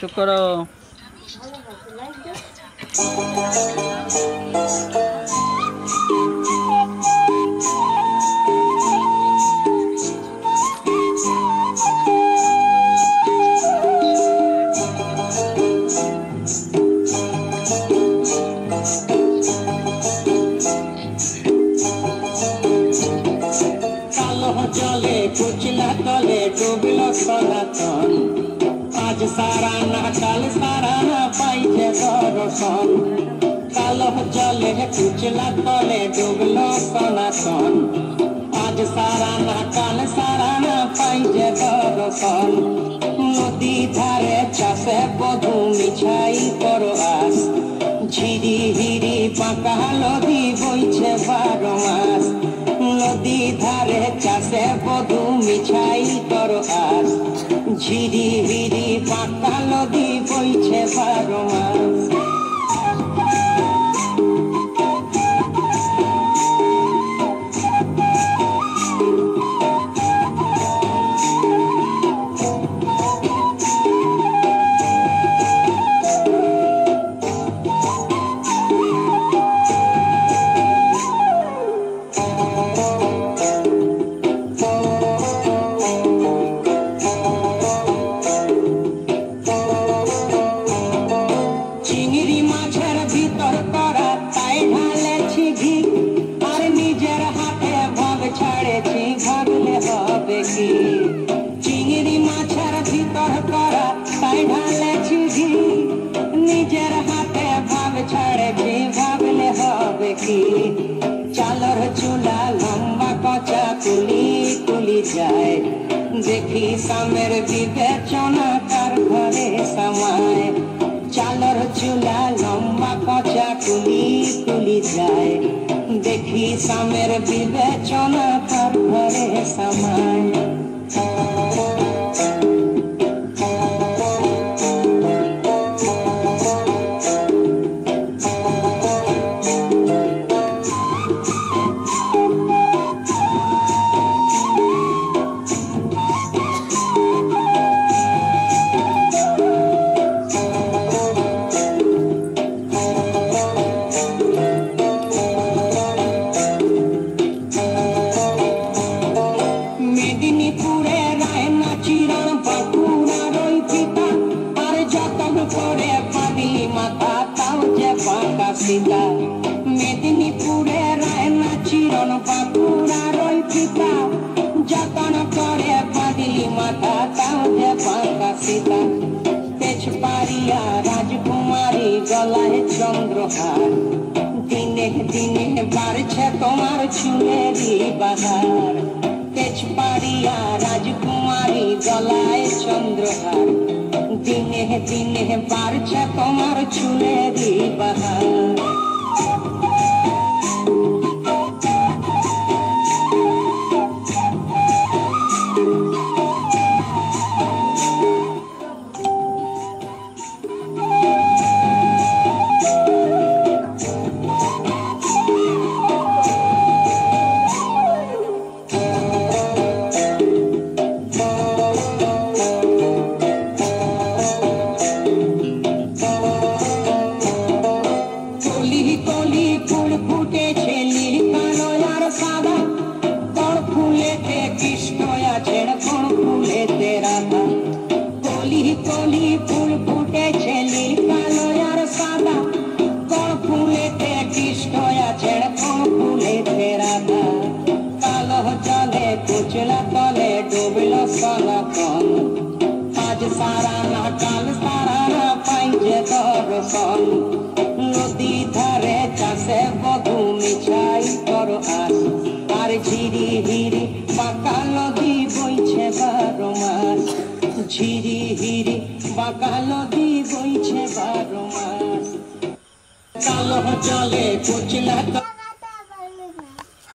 চুপ করো। জলে কুচলা তলে ডুবল সনাতন, আজ সারা না কাল সারা না পাইছে দর্শন। কালো জলে কুচলা তলে ডুবল সনাতন, আজ সারা না কাল সারা না পাইছে দর্শন। নদী ধারে চাষে বধু মিছাই করো আস, ঝিরি হিরি পাকা নদী বইছে 12 মাস। নদী ধারে চাষে বধু মিছাই করো আস, ঝিরি হিরি পাকা নদী বইছে 12 মাস। চিংড়ি মাছের ভিতর করা তাই ঢালেছি ঘি, নিজের হাতে ভাব ছাড়েছি ভাবলে হবে কি। চালর চুলা লম্বা কচা কুলি কুলি যায়, দেখি সামের বিবেচনা কার ঘরে সমায়। চালর চুলা লম্বা কচা কুলি কুলি যায়, দেখি সামের বিবেচনা কার ঘরে সমায়। মেদিনীপুরে রায়না চিরণ বাঁকুড়ার ওই পিতা, আর যতন করে পাবি মাথা তাও যে পাকা সীতা। মেদিনীপুরে রায়না চিরণ বাঁকুড়ার ওই পিতা, যতন করে পাবি মাথা তাও যে পাকা সীতা। তেজপাড়িয়া রাজকুমারী গলায় চন্দ্রহার, দিনে দিনে বাড়ছে তোমার চুলেরই বাহার। তেজপাড়িয়া রাজকুমারী গলায় চন্দ্রহার, দিনে দিনে বাড়ছে তোমার চুলেরই বাহার। কলি ফুল ফুটেছে নীল কালো আর সাদা, কোন ফুলেতে কৃষ্ণ আছে কোন ফুলেতে রাধা। কালো জলে কুচলা তলে ডুবল সনাতন, আজ সারা না কাল সারা না পাইছে দর্শন। নদী ধারে চাষে বধু মিছাই করো আস, আর ঝিরি হিরি পাকা নদী বইছে 12 মাস। ঝিরি হিরি বাঁকা নদী বইছে 12 মাস। কালো জলে কুচলা